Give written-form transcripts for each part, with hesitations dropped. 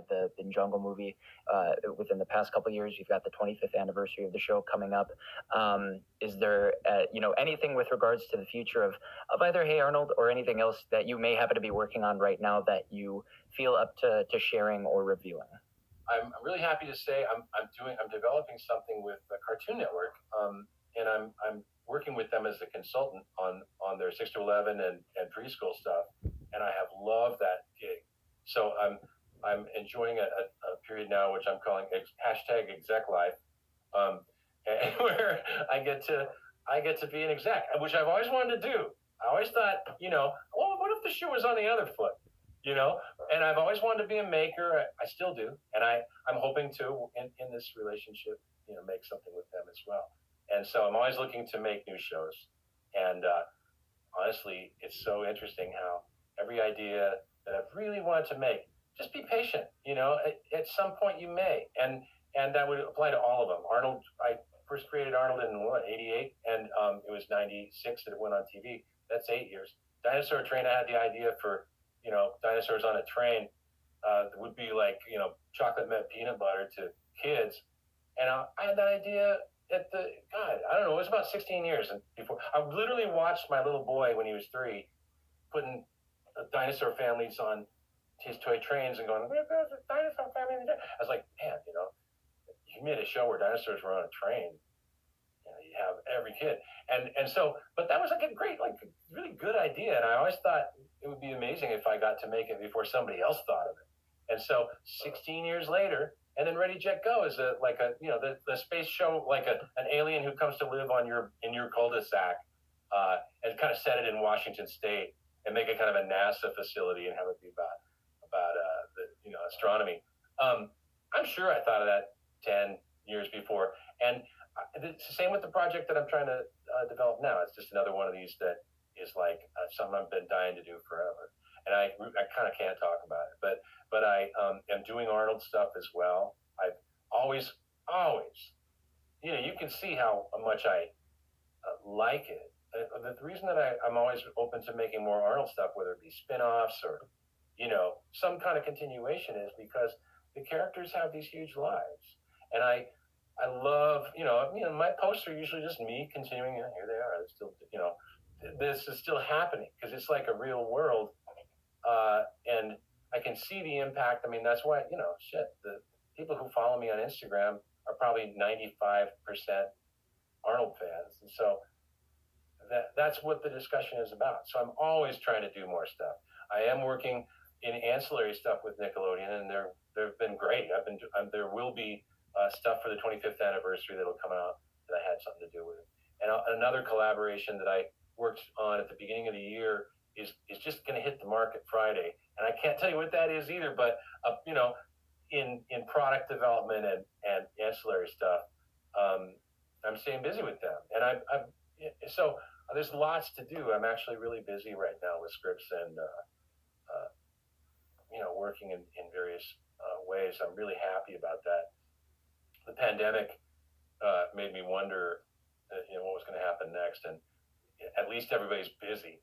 the Jungle movie within the past couple of years. You've got the 25th anniversary of the show coming up. Is there anything with regards to the future of either Hey Arnold or anything else that you may happen to be working on right now that you feel up to sharing or reviewing? I'm really happy to say I'm developing something with the Cartoon Network, and I'm working with them as a consultant on their 6 to 11 and preschool stuff, and I have loved that gig. So I'm enjoying a period now which I'm calling hashtag exec life, um, and where I get to be an exec, which I've always wanted to do. I always thought, well, what if the shoe was on the other foot, you know? And I've always wanted to be a maker. I still do, and I'm hoping to in this relationship, make something with them as well. And so I'm always looking to make new shows. And honestly, it's so interesting how every idea that I've really wanted to make, just be patient. At some point you may, and that would apply to all of them. Arnold, I first created Arnold in '88, and it was '96 that it went on TV. That's 8 years. Dinosaur Train, I had the idea for dinosaurs on a train that would be like chocolate mint peanut butter to kids, and I had that idea at the God, I don't know, it was about 16 years and before. I literally watched my little boy when he was 3 putting dinosaur families on his toy trains and going, "Where's the dinosaur family?" I was like, man, you made a show where dinosaurs were on a train. You have every kid, and so, but that was like a great, like really good idea, and I always thought it would be amazing if I got to make it before somebody else thought of it. And so 16 years later, and then Ready Jet Go is the space show, like an alien who comes to live on in your cul-de-sac, and kind of set it in Washington State and make it kind of a NASA facility and have it be about the astronomy. I'm sure I thought of that 10 years before, and it's the same with the project that I'm trying to develop now. It's just another one of these that is like something I've been dying to do forever, and I kind of can't talk about it, but I am doing Arnold stuff as well. I've always, you can see how much I like it. The reason that I'm always open to making more Arnold stuff, whether it be spin-offs or some kind of continuation, is because the characters have these huge lives, and I love, my posts are usually just me continuing, here they are, it's still, this is still happening because it's like a real world, and I can see the impact. I mean, that's why, the people who follow me on Instagram are probably 95% Arnold fans, and so that's what the discussion is about. So I'm always trying to do more stuff. I am working in ancillary stuff with Nickelodeon, and they've been great. There will be stuff for the 25th anniversary that'll come out that I had something to do with. And another collaboration that I worked on at the beginning of the year is just going to hit the market Friday, and I can't tell you what that is either. But in product development and ancillary stuff, I'm staying busy with them, and so there's lots to do. I'm actually really busy right now with scripts and working in various ways. I'm really happy about that. The pandemic made me wonder, what was going to happen next, and at least everybody's busy.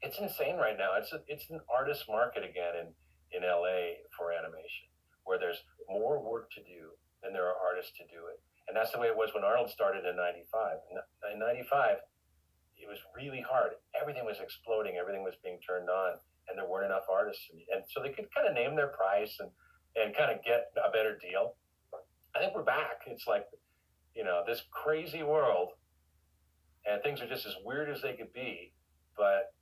It's insane right now. It's an artist market again in LA for animation, where there's more work to do than there are artists to do it, and that's the way it was when Arnold started in '95. In '95, it was really hard. Everything was exploding. Everything was being turned on, and there weren't enough artists, and so they could kind of name their price and kind of get a better deal. I think we're back. It's like, this crazy world, and things are just as weird as they could be, but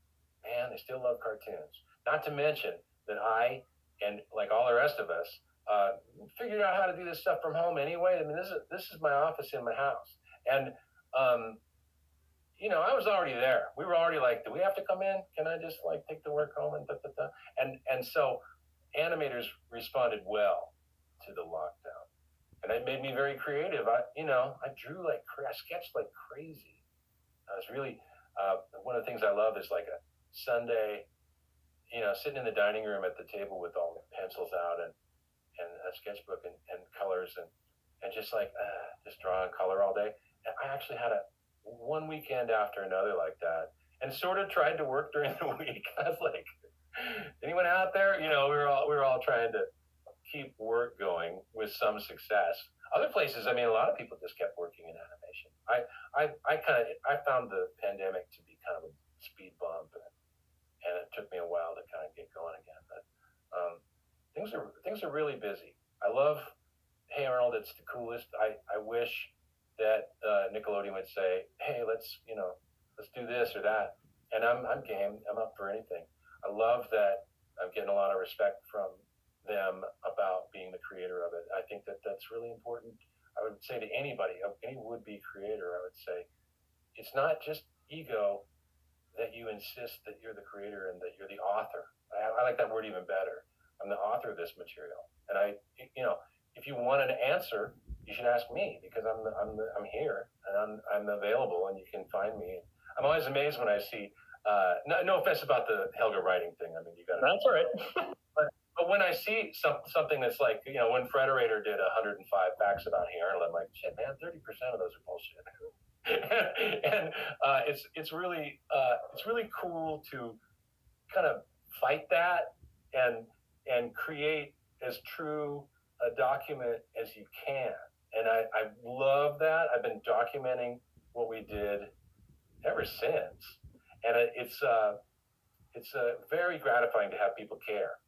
man, they still love cartoons. Not to mention that I, and like all the rest of us, figured out how to do this stuff from home anyway. I mean, this is my office in my house, and I was already there. We were already like, do we have to come in? Can I just like take the work home and da, da, da? And so animators responded well to the lockdown, and it made me very creative. I drew I sketched like crazy. I was really one of the things I love is like a Sunday, sitting in the dining room at the table with all the pencils out and a sketchbook and colors and just like just draw and color all day. And I actually had one weekend after another like that, and sort of tried to work during the week. I was like, anyone out there? We were all trying to keep work going with some success. Other places, I mean, a lot of people just kept working in animation. I found the pandemic to be kind of a speed bump, and it took me a while to kind of get going again. But things are really busy. I love Hey Arnold. It's the coolest. I wish that Nickelodeon would say, hey, let's do this or that, and I'm game. I'm up for anything. I love that I'm getting a lot of respect from them about being the creator of it. I think that that's really important. I would say to anybody, any would-be creator, I would say, it's not just ego that you insist that you're the creator and that you're the author. I like that word even better. I'm the author of this material, and if you want an answer, you should ask me because I'm here and I'm available, and you can find me. I'm always amazed when I see. No offense about the Helga writing thing. I mean, you got to. That's all right. But when I see something that's like, when Frederator did 105 facts about Hey Arnold, I'm like, shit, man, 30% of those are bullshit. And it's really cool to kind of fight that and create as true a document as you can. And I love that. I've been documenting what we did ever since, and it's very gratifying to have people care.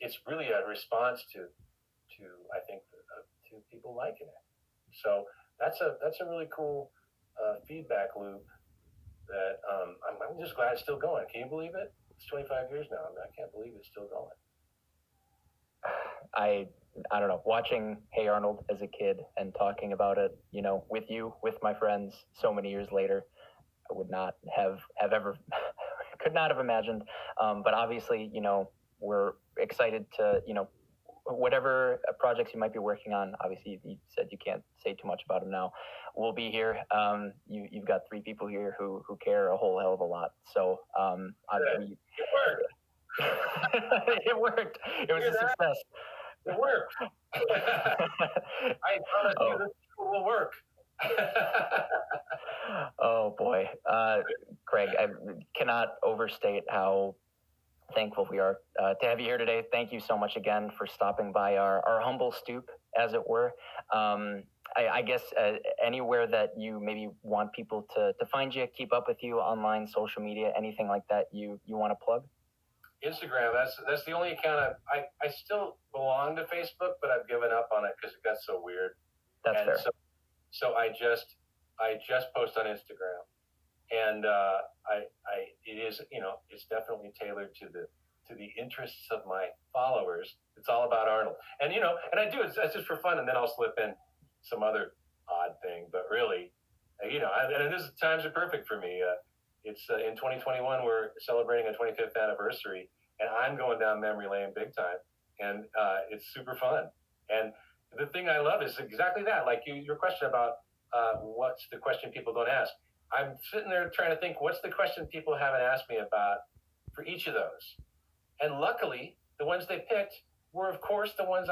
It's really a response to I think to people liking it. So that's a really cool feedback loop that I'm just glad it's still going. Can you believe it? It's 25 years now. I can't believe it's still going. I don't know, watching Hey Arnold as a kid and talking about it, with you, with my friends so many years later, I would not have ever, could not have imagined. But obviously, we're excited to, whatever projects you might be working on. Obviously, you said you can't say too much about them now. We'll be here. You've got 3 people here who care a whole hell of a lot. So It worked. it worked. It was a success. It worked. I promise you this will work. Oh boy, Craig, I cannot overstate how thankful we are to have you here today. Thank you so much again for stopping by our humble stoop, as it were. I guess anywhere that you maybe want people to find you, keep up with you online, social media, anything like that you want to plug? Instagram. That's the only account I still belong to Facebook, but I've given up on it because it got so weird. That's fair. So I just post on Instagram, and it is it's definitely tailored to the interests of my followers. It's all about Arnold, and and I do it's just for fun, and then I'll slip in some other odd thing, but really, and this times are perfect for me. It's in 2021 we're celebrating a 25th anniversary, and I'm going down memory lane big time, and it's super fun. And the thing I love is exactly that, like your question about what's the question people don't ask. I'm sitting there trying to think what's the question people haven't asked me about for each of those, and luckily the ones they picked were of course the ones